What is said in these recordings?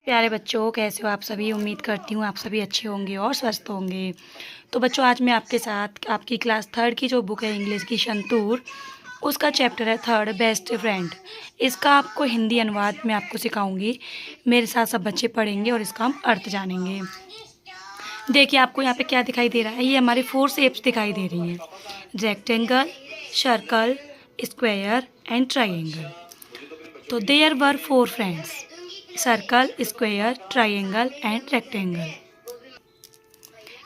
प्यारे बच्चों, कैसे हो आप सभी। उम्मीद करती हूँ आप सभी अच्छे होंगे और स्वस्थ होंगे। तो बच्चों, आज मैं आपके साथ आपकी क्लास थर्ड की जो बुक है इंग्लिश की संतूर, उसका चैप्टर है थर्ड, बेस्ट फ्रेंड। इसका आपको हिंदी अनुवाद मैं आपको सिखाऊंगी। मेरे साथ सब बच्चे पढ़ेंगे और इसका हम अर्थ जानेंगे। देखिए, आपको यहाँ पे क्या दिखाई दे रहा है। ये हमारी 4 शेप्स दिखाई दे रही हैं: rectangle, circle, square and triangle. तो there were 4 friends: circle, square, triangle and rectangle.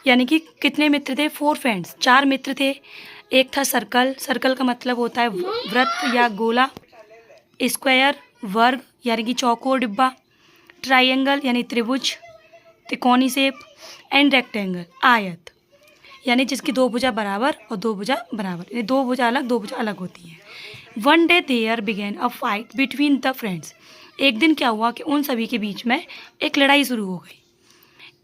यानी कि कितने मित्र थे? 4 फ्रेंड्स, 4 मित्र थे। एक था सर्कल। सर्कल का मतलब होता है वृत्त या गोला। स्क्वायर वर्ग यानी कि चौकोर डिब्बा। ट्राइंगल यानी त्रिभुज, त्रिकोणी शेप। एंड रेक्टेंगल आयत, यानी जिसकी 2 भुजा बराबर और 2 भुजा बराबर, यानी 2 भुजा अलग 2 भुजा अलग होती हैं। One day there began a fight between the friends. एक दिन क्या हुआ कि उन सभी के बीच में एक लड़ाई शुरू हो गई।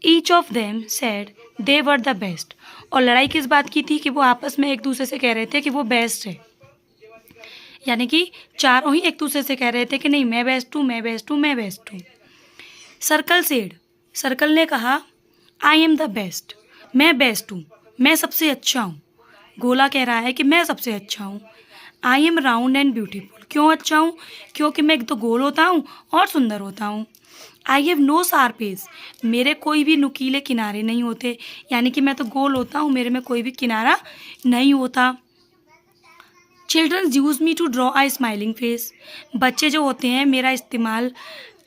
Each of them said they were the best. और लड़ाई किस बात की थी? कि वो आपस में एक दूसरे से कह रहे थे कि वो बेस्ट है। यानी कि चारों ही एक दूसरे से कह रहे थे कि नहीं, मैं बेस्ट हूँ, मैं बेस्ट हूँ, मैं बेस्ट हूँ। सर्कल सेड, सर्कल ने कहा आई एम द बेस्ट, मैं बेस्ट हूँ, मैं सबसे अच्छा हूँ। गोला कह रहा है कि मैं सबसे अच्छा हूँ। I am round and beautiful, क्यों अच्छा हूँ? क्योंकि मैं एक तो गोल होता हूँ और सुंदर होता हूँ। I have no sharp edge, मेरे कोई भी नुकीले किनारे नहीं होते। यानी कि मैं तो गोल होता हूँ, मेरे में कोई भी किनारा नहीं होता। Children use me to draw a smiling face, बच्चे जो होते हैं मेरा इस्तेमाल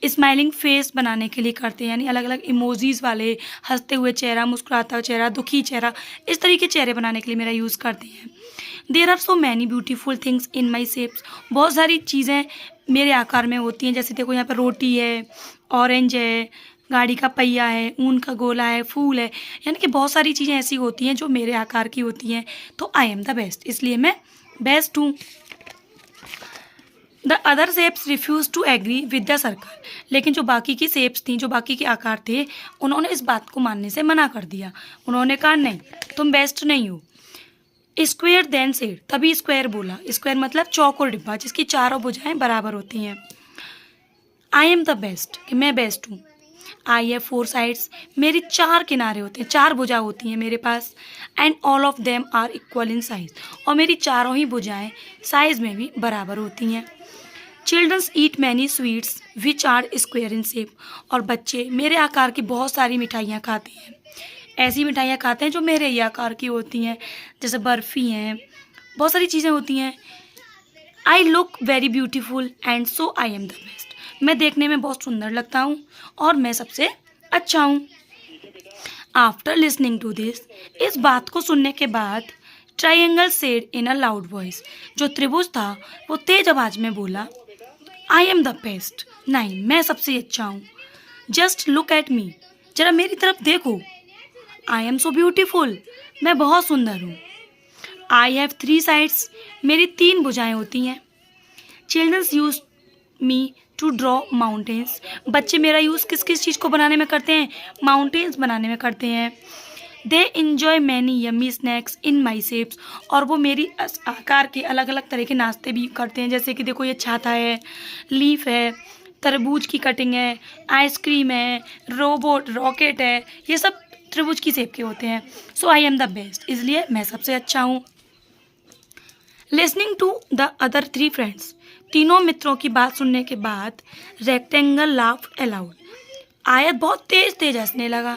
स्माइलिंग फेस बनाने के लिए करते हैं। यानी अलग अलग इमोजीज वाले, हंसते हुए चेहरा, मुस्कुराता हुआ चेहरा, दुखी चेहरा, इस तरीके चेहरे बनाने के लिए मेरा यूज़ करते हैं। There are so many beautiful things in my shapes, बहुत सारी चीज़ें मेरे आकार में होती हैं। जैसे देखो, यहाँ पर रोटी है, ऑरेंज है, गाड़ी का पहिया है, ऊन का गोला है, फूल है। यानी कि बहुत सारी चीज़ें ऐसी होती हैं जो मेरे आकार की होती हैं। तो आई एम द बेस्ट, इसलिए मैं बेस्ट हूँ। The other shapes refuse to agree with the circle, लेकिन जो बाकी की शेप्स थी, जो बाकी के आकार थे, उन्होंने इस बात को मानने से मना कर दिया। उन्होंने कहा नहीं, तुम बेस्ट नहीं हो। स्क्वायर देन सेड, तभी स्क्वायर बोला। स्क्वायर मतलब चौकोर डिब्बा जिसकी चारों भुजाएं बराबर होती हैं। आई एम द बेस्ट, कि मैं बेस्ट हूँ। आई हैव 4 साइड्स, मेरी 4 किनारे होते हैं, 4 भुजा होती हैं मेरे पास। And all of them are equal in size, और मेरी चारों ही भुजाएं साइज में भी बराबर होती हैं। Childrens eat many sweets which are square in shape, और बच्चे मेरे आकार की बहुत सारी मिठाइयाँ खाते हैं। ऐसी मिठाइयाँ खाते हैं जो मेरे ही आकार की होती हैं, जैसे बर्फ़ी हैं, बहुत सारी चीज़ें होती हैं। I look very beautiful and so I am the best, मैं देखने में बहुत सुंदर लगता हूँ और मैं सबसे अच्छा हूँ। आफ्टर लिसनिंग टू दिस, इस बात को सुनने के बाद, triangle said in a loud voice, जो त्रिभुज था वो तेज आवाज में बोला, आई एम द बेस्ट, नहीं, मैं सबसे अच्छा हूँ। जस्ट लुक एट मी, जरा मेरी तरफ देखो। आई एम सो ब्यूटीफुल, मैं बहुत सुंदर हूँ। आई हैव 3 साइड्स, मेरी 3 भुजाएं होती हैं। Childrens use me to draw mountains, बच्चे मेरा यूज़ किस किस चीज़ को बनाने में करते हैं? माउंटेन्स बनाने में करते हैं। They enjoy many yummy snacks in my shapes, और वो मेरी आकार के अलग अलग तरह के नाश्ते भी करते हैं। जैसे कि देखो, ये छाता है, लीफ है, तरबूज की कटिंग है, आइसक्रीम है, रोबोट, रॉकेट है, ये सब त्रिभुज की शेप के होते हैं। So I am the best, इसलिए मैं सबसे अच्छा हूँ। Listening to the other 3 friends, तीनों मित्रों की बात सुनने के बाद, रेक्टेंगल लाफ अलाउड, आयत बहुत तेज तेज हंसने लगा।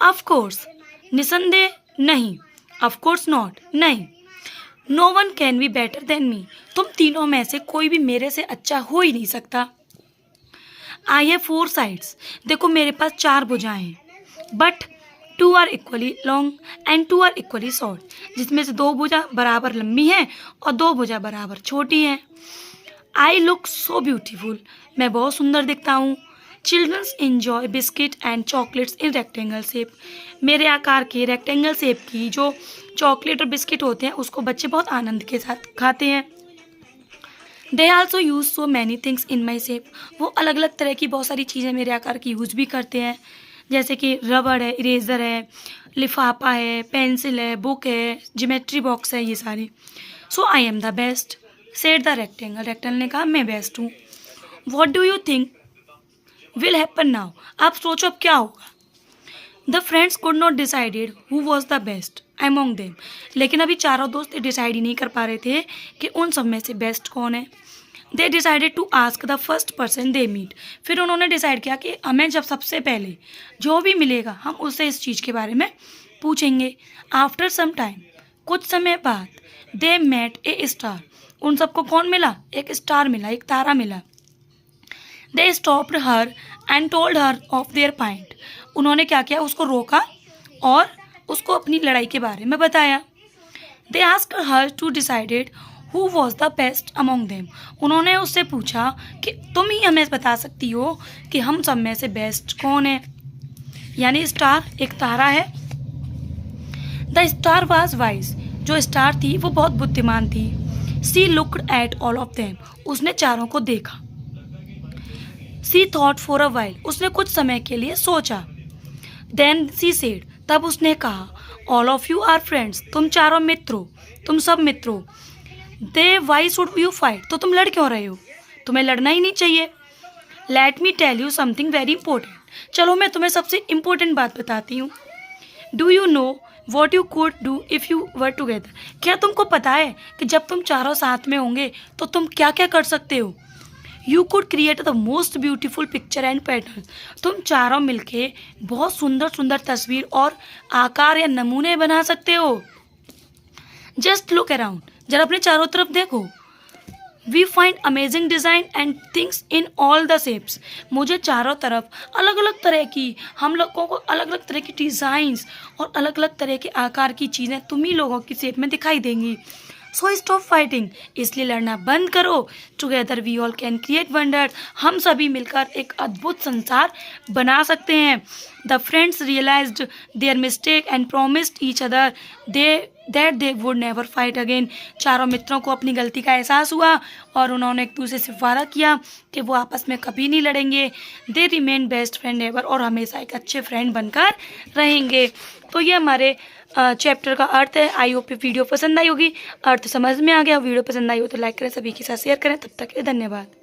ऑफ कोर्स, निसंदेह नहीं। ऑफ कोर्स नॉट, नहीं। No one can be better than me, तुम तीनों में से कोई भी मेरे से अच्छा हो ही नहीं सकता। आई हैव 4 साइड्स, देखो मेरे पास 4 भुजाएं हैं। But 2 are equally long and 2 are equally short, जिसमें से 2 भुजा बराबर लंबी हैं और 2 भुजा बराबर छोटी हैं। आई लुक सो ब्यूटीफुल, मैं बहुत सुंदर दिखता हूँ। Childrens enjoy biscuit and chocolates in rectangle shape, मेरे आकार के रेक्टेंगल शेप की जो चॉकलेट और बिस्किट होते हैं उसको बच्चे बहुत आनंद के साथ खाते हैं। They also use so many things in my shape, वो अलग अलग तरह की बहुत सारी चीज़ें मेरे आकार की यूज भी करते हैं। जैसे कि रबड़ है, इरेज़र है, लिफाफा है, पेंसिल है, बुक है, ज्योमेट्री बॉक्स है, ये सारी। So I am the best, said the rectangle, rectangle ने कहा मैं बेस्ट हूँ। What do you think will happen now. आप सोचो अब क्या होगा। The friends could not decided who was the best among them. लेकिन अभी चारों दोस्त डिसाइड ही नहीं कर पा रहे थे कि उन सब में से बेस्ट कौन है। They decided to ask the first person they meet. फिर उन्होंने डिसाइड किया कि हमें जब सबसे पहले जो भी मिलेगा हम उससे इस चीज़ के बारे में पूछेंगे। आफ्टर सम टाइम, कुछ समय बाद, दे मेट ए स्टार। उन सबको कौन मिला? एक स्टार मिला, एक तारा मिला। They stopped her and told her of their point. उन्होंने क्या किया? उसको रोका और उसको अपनी लड़ाई के बारे में बताया। They asked her to decided who was the best among them. उन्होंने उससे पूछा कि तुम ही हमें बता सकती हो कि हम सब में से बेस्ट कौन है। यानी स्टार एक तारा है। The star was wise. जो स्टार थी वो बहुत बुद्धिमान थी। She looked at all of them. उसने चारों को देखा। She thought for a while. उसने कुछ समय के लिए सोचा। Then she said. तब उसने कहा, all of you are friends. तुम चारों मित्र हो, तुम सब मित्र हो। They why should you fight. तो तुम लड़ क्यों रहे हो? तुम्हें लड़ना ही नहीं चाहिए। Let me tell you something very important. चलो मैं तुम्हें सबसे इम्पोर्टेंट बात बताती हूँ। Do you know what you could do if you were together. क्या तुमको पता है कि जब तुम चारों साथ में होंगे तो तुम क्या क्या कर सकते हो? You could create the most beautiful picture and pattern. तुम चारों मिलके बहुत सुंदर सुंदर तस्वीर और आकार या नमूने बना सकते हो। Just look around. जरा अपने चारों तरफ देखो। We find amazing design and things in all the shapes. मुझे चारों तरफ अलग अलग तरह की, हम लोगों को अलग अलग तरह की डिज़ाइंस और अलग अलग तरह के आकार की चीज़ें तुम्ही लोगों की शेप में दिखाई देंगी। So stop fighting. इसलिए लड़ना बंद करो। Together we all can create wonder. हम सभी मिलकर एक अद्भुत संसार बना सकते हैं। The friends realised their mistake and promised each other that they would never fight again. चारों मित्रों को अपनी गलती का एहसास हुआ और उन्होंने एक दूसरे से वादा किया कि वो आपस में कभी नहीं लड़ेंगे। They remain best friend ever. और हमेशा एक अच्छे फ्रेंड बनकर रहेंगे। तो ये हमारे चैप्टर का अर्थ है। आई होप वीडियो पसंद आई होगी, अर्थ समझ में आ गया। वीडियो पसंद आई हो तो लाइक करें, सभी के साथ शेयर करें। तब तक के लिए धन्यवाद।